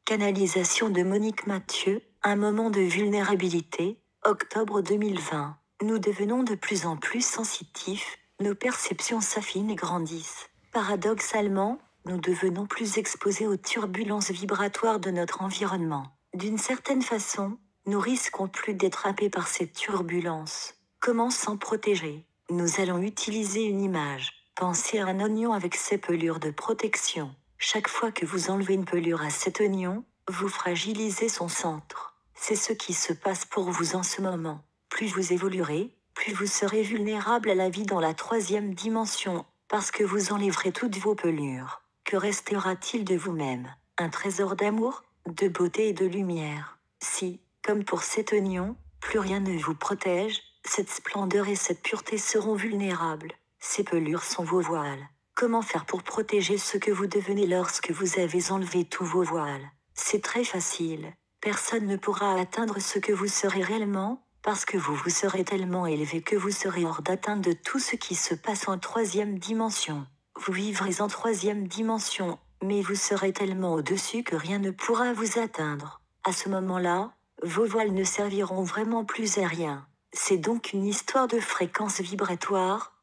Canalisation de Monique Mathieu, un moment de vulnérabilité, octobre 2020. Nous devenons de plus en plus sensitifs, nos perceptions s'affinent et grandissent. Paradoxalement, nous devenons plus exposés aux turbulences vibratoires de notre environnement. D'une certaine façon, nous risquons plus d'être happés par ces turbulences. Comment s'en protéger? Nous allons utiliser une image. Pensez à un oignon avec ses pelures de protection. Chaque fois que vous enlevez une pelure à cet oignon, vous fragilisez son centre. C'est ce qui se passe pour vous en ce moment. Plus vous évoluerez, plus vous serez vulnérable à la vie dans la 3e dimension, parce que vous enlèverez toutes vos pelures. Que restera-t-il de vous-même? Un trésor d'amour, de beauté et de lumière. Si, comme pour cet oignon, plus rien ne vous protège, cette splendeur et cette pureté seront vulnérables. Ces pelures sont vos voiles. Comment faire pour protéger ce que vous devenez lorsque vous avez enlevé tous vos voiles? C'est très facile. Personne ne pourra atteindre ce que vous serez réellement, parce que vous vous serez tellement élevé que vous serez hors d'atteinte de tout ce qui se passe en 3e dimension. Vous vivrez en 3e dimension, mais vous serez tellement au-dessus que rien ne pourra vous atteindre. À ce moment-là, vos voiles ne serviront vraiment plus à rien. C'est donc une histoire de fréquence vibratoire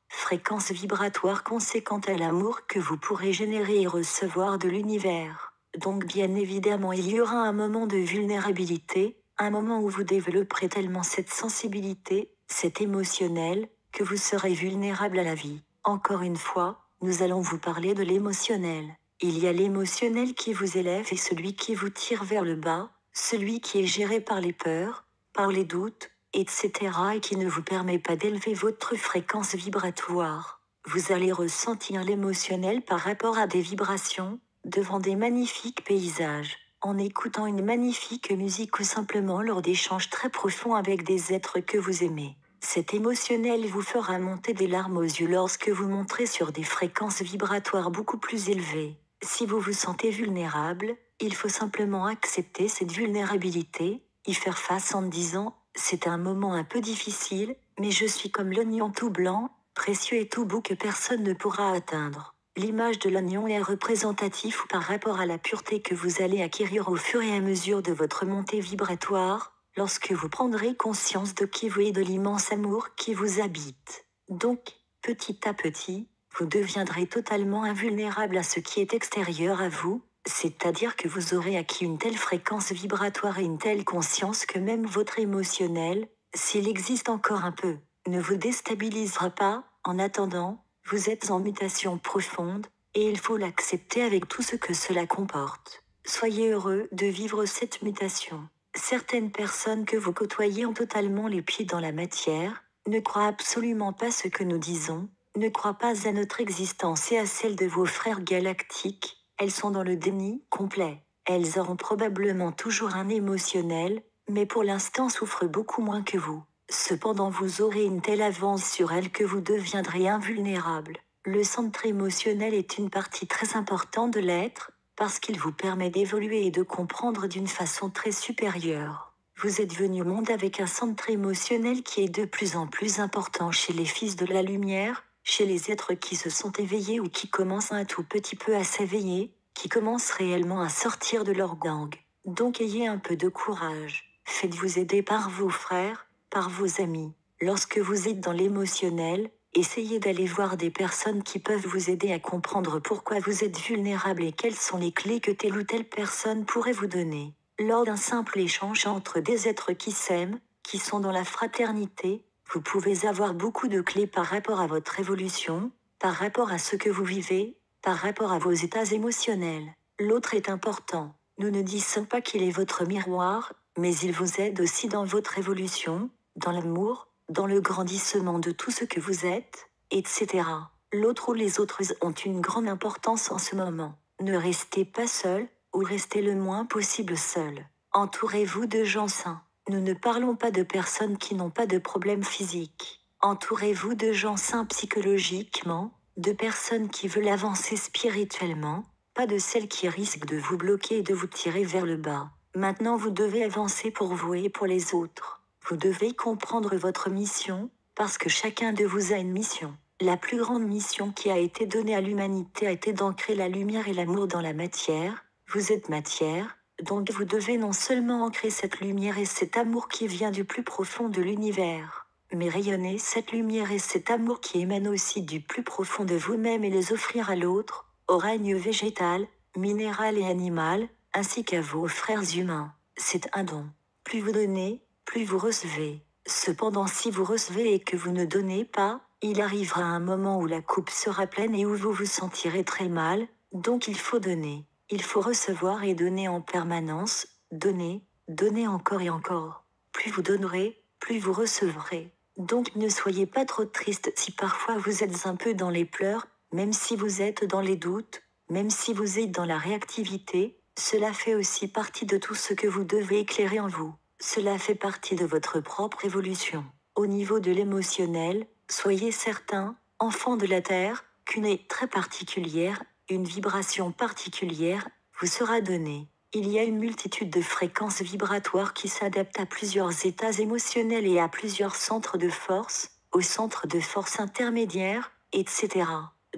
conséquente à l'amour que vous pourrez générer et recevoir de l'univers. Donc bien évidemment il y aura un moment de vulnérabilité, un moment où vous développerez tellement cette sensibilité, cet émotionnel, que vous serez vulnérable à la vie. Encore une fois, nous allons vous parler de l'émotionnel. Il y a l'émotionnel qui vous élève et celui qui vous tire vers le bas, celui qui est géré par les peurs, par les doutes, etc. et qui ne vous permet pas d'élever votre fréquence vibratoire. Vous allez ressentir l'émotionnel par rapport à des vibrations, devant des magnifiques paysages, en écoutant une magnifique musique ou simplement lors d'échanges très profonds avec des êtres que vous aimez. Cet émotionnel vous fera monter des larmes aux yeux lorsque vous monterez sur des fréquences vibratoires beaucoup plus élevées. Si vous vous sentez vulnérable, il faut simplement accepter cette vulnérabilité, y faire face en disant « c'est un moment un peu difficile, mais je suis comme l'oignon tout blanc, précieux et tout beau que personne ne pourra atteindre ». L'image de l'oignon est représentative par rapport à la pureté que vous allez acquérir au fur et à mesure de votre montée vibratoire, lorsque vous prendrez conscience de qui vous êtes et de l'immense amour qui vous habite. Donc, petit à petit, vous deviendrez totalement invulnérable à ce qui est extérieur à vous, c'est-à-dire que vous aurez acquis une telle fréquence vibratoire et une telle conscience que même votre émotionnel, s'il existe encore un peu, ne vous déstabilisera pas. En attendant, vous êtes en mutation profonde, et il faut l'accepter avec tout ce que cela comporte. Soyez heureux de vivre cette mutation. Certaines personnes que vous côtoyez ont totalement les pieds dans la matière, ne croient absolument pas ce que nous disons, ne croient pas à notre existence et à celle de vos frères galactiques, elles sont dans le déni complet. Elles auront probablement toujours un émotionnel, mais pour l'instant souffrent beaucoup moins que vous. Cependant vous aurez une telle avance sur elles que vous deviendrez invulnérable. Le centre émotionnel est une partie très importante de l'être, parce qu'il vous permet d'évoluer et de comprendre d'une façon très supérieure. Vous êtes venu au monde avec un centre émotionnel qui est de plus en plus important chez les fils de la lumière, chez les êtres qui se sont éveillés ou qui commencent un tout petit peu à s'éveiller, qui commencent réellement à sortir de leur gang. Donc ayez un peu de courage. Faites-vous aider par vos frères, par vos amis. Lorsque vous êtes dans l'émotionnel, essayez d'aller voir des personnes qui peuvent vous aider à comprendre pourquoi vous êtes vulnérable et quelles sont les clés que telle ou telle personne pourrait vous donner. Lors d'un simple échange entre des êtres qui s'aiment, qui sont dans la fraternité, vous pouvez avoir beaucoup de clés par rapport à votre évolution, par rapport à ce que vous vivez, par rapport à vos états émotionnels. L'autre est important. Nous ne disons pas qu'il est votre miroir, mais il vous aide aussi dans votre évolution, dans l'amour, dans le grandissement de tout ce que vous êtes, etc. L'autre ou les autres ont une grande importance en ce moment. Ne restez pas seul, ou restez le moins possible seul. Entourez-vous de gens sains. Nous ne parlons pas de personnes qui n'ont pas de problèmes physiques. Entourez-vous de gens sains psychologiquement, de personnes qui veulent avancer spirituellement, pas de celles qui risquent de vous bloquer et de vous tirer vers le bas. Maintenant vous devez avancer pour vous et pour les autres. Vous devez comprendre votre mission, parce que chacun de vous a une mission. La plus grande mission qui a été donnée à l'humanité a été d'ancrer la lumière et l'amour dans la matière. Vous êtes matière, Donc vous devez non seulement ancrer cette lumière et cet amour qui vient du plus profond de l'univers, mais rayonner cette lumière et cet amour qui émanent aussi du plus profond de vous-même et les offrir à l'autre, au règne végétal, minéral et animal, ainsi qu'à vos frères humains. C'est un don. Plus vous donnez, plus vous recevez. Cependant, si vous recevez et que vous ne donnez pas, il arrivera un moment où la coupe sera pleine et où vous vous sentirez très mal, donc il faut donner. Il faut recevoir et donner en permanence, donner, donner encore et encore. Plus vous donnerez, plus vous recevrez. Donc ne soyez pas trop triste si parfois vous êtes un peu dans les pleurs, même si vous êtes dans les doutes, même si vous êtes dans la réactivité, cela fait aussi partie de tout ce que vous devez éclairer en vous. Cela fait partie de votre propre évolution. Au niveau de l'émotionnel, soyez certain, enfant de la Terre, qu'une très particulière, une vibration particulière, vous sera donnée. Il y a une multitude de fréquences vibratoires qui s'adaptent à plusieurs états émotionnels et à plusieurs centres de force, aux centres de force intermédiaires, etc.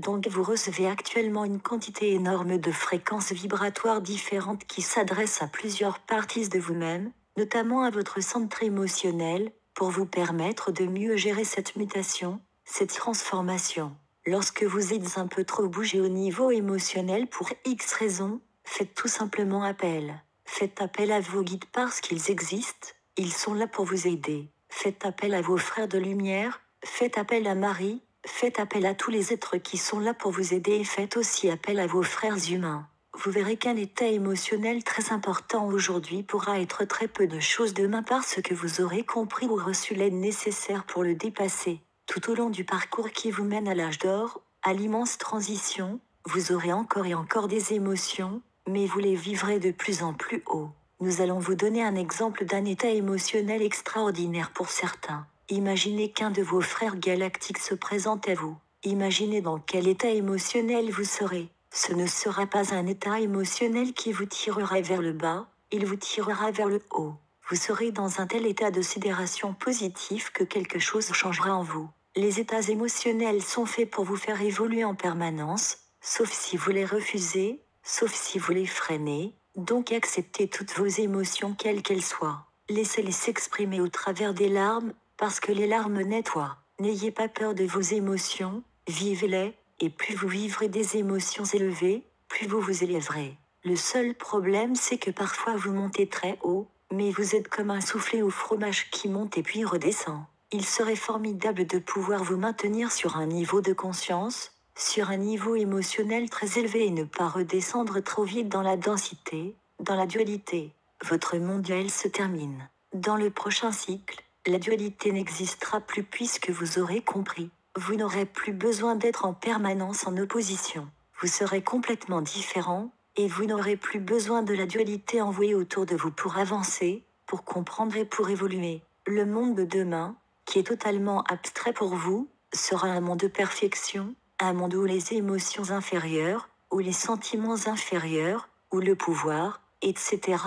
Donc vous recevez actuellement une quantité énorme de fréquences vibratoires différentes qui s'adressent à plusieurs parties de vous-même, notamment à votre centre émotionnel, pour vous permettre de mieux gérer cette mutation, cette transformation. Lorsque vous êtes un peu trop bougé au niveau émotionnel pour X raisons, faites tout simplement appel. Faites appel à vos guides parce qu'ils existent, ils sont là pour vous aider. Faites appel à vos frères de lumière, faites appel à Marie, faites appel à tous les êtres qui sont là pour vous aider et faites aussi appel à vos frères humains. Vous verrez qu'un état émotionnel très important aujourd'hui pourra être très peu de choses demain parce que vous aurez compris ou reçu l'aide nécessaire pour le dépasser. Tout au long du parcours qui vous mène à l'âge d'or, à l'immense transition, vous aurez encore et encore des émotions, mais vous les vivrez de plus en plus haut. Nous allons vous donner un exemple d'un état émotionnel extraordinaire pour certains. Imaginez qu'un de vos frères galactiques se présente à vous. Imaginez dans quel état émotionnel vous serez. Ce ne sera pas un état émotionnel qui vous tirera vers le bas, il vous tirera vers le haut. Vous serez dans un tel état de sidération positif que quelque chose changera en vous. Les états émotionnels sont faits pour vous faire évoluer en permanence, sauf si vous les refusez, sauf si vous les freinez, donc acceptez toutes vos émotions quelles qu'elles soient. Laissez-les s'exprimer au travers des larmes, parce que les larmes nettoient. N'ayez pas peur de vos émotions, vivez-les, et plus vous vivrez des émotions élevées, plus vous vous élèverez. Le seul problème c'est que parfois vous montez très haut, mais vous êtes comme un soufflé au fromage qui monte et puis redescend. Il serait formidable de pouvoir vous maintenir sur un niveau de conscience, sur un niveau émotionnel très élevé et ne pas redescendre trop vite dans la densité, dans la dualité. Votre monde duel se termine. Dans le prochain cycle, la dualité n'existera plus puisque vous aurez compris. Vous n'aurez plus besoin d'être en permanence en opposition. Vous serez complètement différent, et vous n'aurez plus besoin de la dualité envoyée autour de vous pour avancer, pour comprendre et pour évoluer. Le monde de demain, qui est totalement abstrait pour vous, sera un monde de perfection, un monde où les émotions inférieures, où les sentiments inférieurs, où le pouvoir, etc.,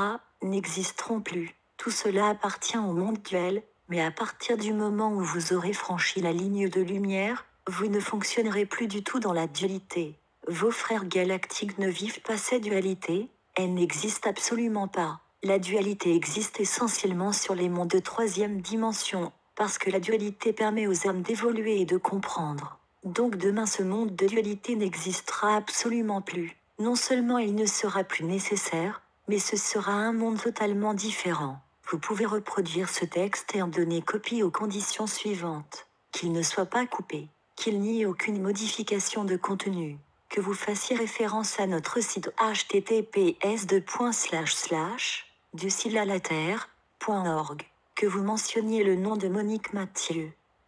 n'existeront plus. Tout cela appartient au monde duel, mais à partir du moment où vous aurez franchi la ligne de lumière, vous ne fonctionnerez plus du tout dans la dualité. Vos frères galactiques ne vivent pas cette dualité, elle n'existe absolument pas. La dualité existe essentiellement sur les mondes de troisième dimension, parce que la dualité permet aux âmes d'évoluer et de comprendre. Donc demain ce monde de dualité n'existera absolument plus. Non seulement il ne sera plus nécessaire, mais ce sera un monde totalement différent. Vous pouvez reproduire ce texte et en donner copie aux conditions suivantes. Qu'il ne soit pas coupé, qu'il n'y ait aucune modification de contenu, que vous fassiez référence à notre site https://ducilalaterre.org, que vous mentionniez le nom de Monique Mathieu,